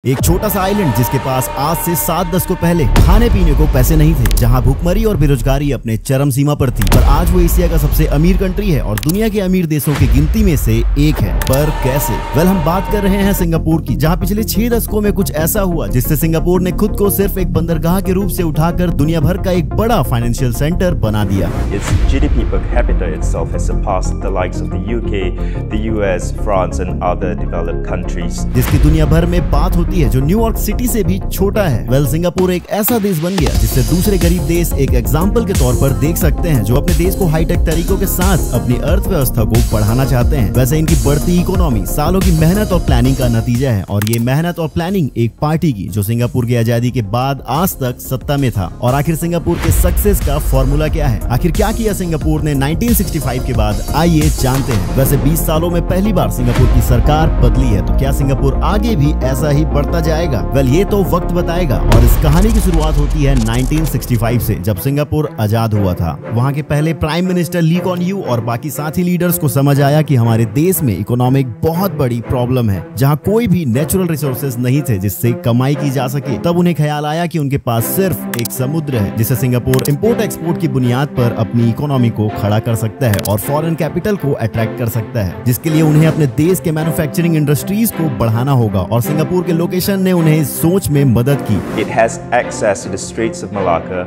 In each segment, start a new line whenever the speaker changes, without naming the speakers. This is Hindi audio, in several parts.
एक छोटा सा आइलैंड जिसके पास आज से 7-10 को पहले खाने पीने को पैसे नहीं थे, जहां भूखमरी और बेरोजगारी अपने चरम सीमा पर थी, पर आज वो एशिया का सबसे अमीर कंट्री है और दुनिया के अमीर देशों की गिनती में से एक है। पर कैसे? हम बात कर रहे हैं सिंगापुर की, जहां पिछले 6 दशकों में कुछ ऐसा हुआ जिससे सिंगापुर ने खुद को सिर्फ एक बंदरगाह के रूप से उठाकर दुनिया भर का एक बड़ा फाइनेंशियल सेंटर बना दिया।
Its GDP per capita itself has surpassed the likes of the UK, the US, France and other developed countries.
जिसकी दुनिया भर में बात होती है, जो न्यूयॉर्क सिटी से भी छोटा है। सिंगापुर एक ऐसा देश बन गया जिससे दूसरे गरीब देश एक एग्जाम्पल के तौर पर देख सकते हैं, जो अपने देश को हाईटेक तरीकों के साथ अपनी अर्थव्यवस्था को बढ़ाना चाहते हैं। वैसे इनकी बढ़ती इकोनॉमी सालों की मेहनत और प्लानिंग का नतीजा है, और ये मेहनत और प्लानिंग एक पार्टी की जो सिंगापुर की आजादी के बाद आज तक सत्ता में था। और आखिर सिंगापुर के सक्सेस का फॉर्मूला क्या है? आखिर क्या किया सिंगापुर ने 1965 के बाद? आइए जानते हैं। वैसे 20 सालों में पहली बार सिंगापुर की सरकार बदली है, तो क्या सिंगापुर आगे भी ऐसा ही बढ़ता जाएगा? ये तो वक्त बताएगा। और इस कहानी की शुरुआत होती है 1965 से, जब सिंगापुर आजाद हुआ था। वहां के पहले prime minister Lee Kuan Yew और बाकी साथी लीडर्स को समझ आया कि हमारे देश में इकोनॉमिक बहुत बड़ी प्रॉब्लम है, जहां कोई भी नेचुरल रिसोर्सेज नहीं थे जिससे कमाई की जा सके। तब उन्हें ख्याल आया कि उनके पास सिर्फ एक समुद्र है, जिसे सिंगापुर इंपोर्ट एक्सपोर्ट की बुनियाद पर अपनी इकोनॉमी को खड़ा कर सकता है और फॉरेन कैपिटल को अट्रैक्ट कर सकता है, जिसके लिए उन्हें अपने देश के मैन्युफैक्चरिंग इंडस्ट्रीज को बढ़ाना होगा। और सिंगापुर के लोकेशन ने उन्हें इस सोच में मदद की।
It has access to the Straits of Malacca,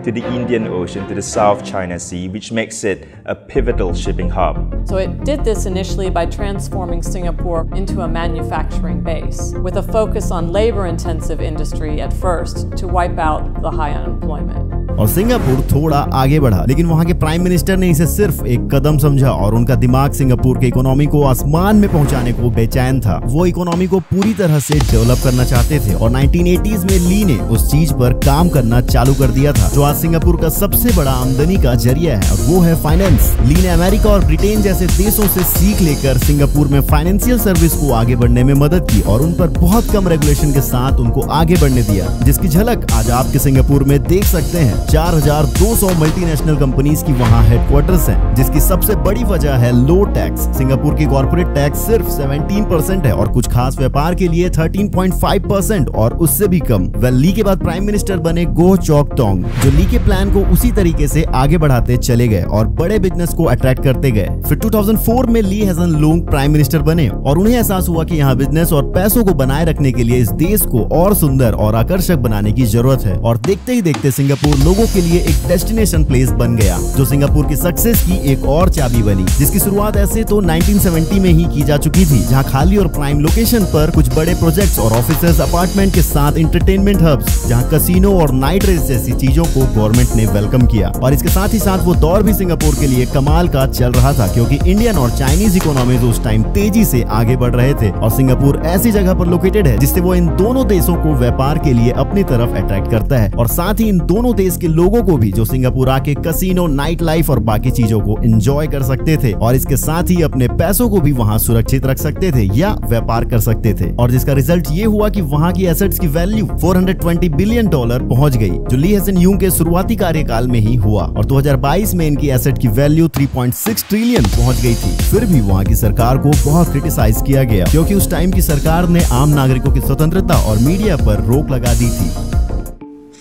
to the Indian Ocean, to the South China Sea, which makes it a pivotal shipping hub.
So it did this initially by transforming Singapore into a manufacturing base, with a focus on labor-intensive industry at first to wipe out the high unemployment.
और सिंगापुर थोड़ा आगे बढ़ा, लेकिन वहां के प्राइम मिनिस्टर ने इसे सिर्फ एक कदम समझा और उनका दिमाग सिंगापुर के इकोनॉमी को आसमान में पहुंचाने को बेचैन था। वो इकोनॉमी को पूरी तरह से डेवलप करना चाहते थे और 1980s में ली ने उस चीज पर काम करना चालू कर दिया था, जो आज सिंगापुर का सबसे बड़ा आमदनी का जरिया है, और वो है फाइनेंस। ली ने अमेरिका और ब्रिटेन जैसे देशों से सीख लेकर सिंगापुर में फाइनेंशियल सर्विस को आगे बढ़ने में मदद की और उन पर बहुत कम रेगुलेशन के साथ उनको आगे बढ़ने दिया, जिसकी झलक आज आपके सिंगापुर में देख सकते हैं। 4200 मल्टीनेशनल कंपनीज की वहां हेडक्वार्टर्स हैं, जिसकी सबसे बड़ी वजह है लो टैक्स। सिंगापुर की कॉर्पोरेट टैक्स सिर्फ 17% है और कुछ खास व्यापार के लिए 13.5% और उससे भी कम। ली के बाद प्राइम मिनिस्टर बने गोह चॉक टोंग, जो ली के प्लान को उसी तरीके से आगे बढ़ाते चले गए और बड़े बिजनेस को अट्रैक्ट करते गए। फिर 2004 में ली हेजन लूंग प्राइम मिनिस्टर बने और उन्हें एहसास हुआ कि यहाँ बिजनेस और पैसों को बनाए रखने के लिए इस देश को और सुंदर और आकर्षक बनाने की जरूरत है। और देखते ही देखते सिंगापुर लोगों के लिए एक डेस्टिनेशन प्लेस बन गया, जो सिंगापुर की सक्सेस की एक और चाबी बनी, जिसकी शुरुआत ऐसे तो 1970 में ही की जा चुकी थी, जहां खाली और प्राइम लोकेशन पर कुछ बड़े प्रोजेक्ट्स और ऑफिसेज अपार्टमेंट के साथ एंटरटेनमेंट हब्स, जहां कैसीनो और नाइट रेस जैसी चीजों को गवर्नमेंट ने वेलकम किया। और इसके साथ ही साथ वो दौर भी सिंगापुर के लिए कमाल का चल रहा था, क्योंकि इंडियन और चाइनीज इकोनॉमीज उस टाइम तेजी से आगे बढ़ रहे थे और सिंगापुर ऐसी जगह पर लोकेटेड है जिससे वो इन दोनों देशों को व्यापार के लिए अपनी तरफ अट्रैक्ट करता है, और साथ ही इन दोनों देश के लोगों को भी, जो सिंगापुर आके कैसीनो, नाइट लाइफ और बाकी चीजों को एंजॉय कर सकते थे, और इसके साथ ही अपने पैसों को भी वहां सुरक्षित रख सकते थे या व्यापार कर सकते थे। और जिसका रिजल्ट ये हुआ कि वहां की एसेट्स की वैल्यू $420 बिलियन पहुंच गई, जो ली हेजन यूंग के शुरुआती कार्यकाल में ही हुआ। और 2022 में इनकी एसेट की वैल्यू 3.6 ट्रिलियन पहुंच गई थी। फिर भी वहां की सरकार को बहुत क्रिटिसाइज किया गया, क्योंकि उस टाइम की सरकार ने आम नागरिकों की स्वतंत्रता और मीडिया पर रोक लगा दी थी।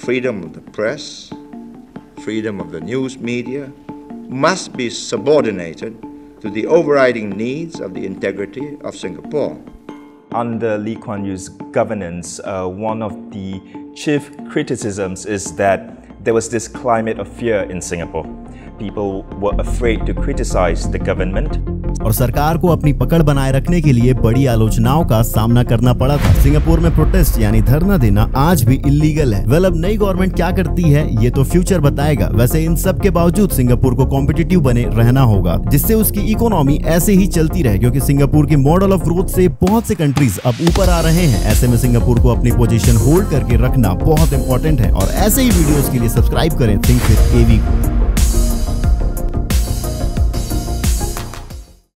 Freedom of the press, freedom of the news media must be subordinated to the overriding needs of the integrity of Singapore.
Under Lee Kuan Yew's governance, one of the chief criticisms is that there was this climate of fear in Singapore. People were afraid to criticize the government.
और सरकार को अपनी पकड़ बनाए रखने के लिए बड़ी आलोचनाओं का सामना करना पड़ा था। सिंगापुर में प्रोटेस्ट यानी धरना देना आज भी इलीगल है। अब नई गवर्नमेंट क्या करती है ये तो फ्यूचर बताएगा। वैसे इन सब के बावजूद सिंगापुर को कॉम्पिटिटिव बने रहना होगा, जिससे उसकी इकोनॉमी ऐसे ही चलती रहे, क्योंकि सिंगापुर के मॉडल ऑफ ग्रोथ से बहुत से कंट्रीज अब ऊपर आ रहे हैं। ऐसे में सिंगापुर को अपनी पोजीशन होल्ड करके रखना बहुत इंपॉर्टेंट है। और ऐसे ही वीडियोस के लिए सब्सक्राइब करें थिंक विद एवी को।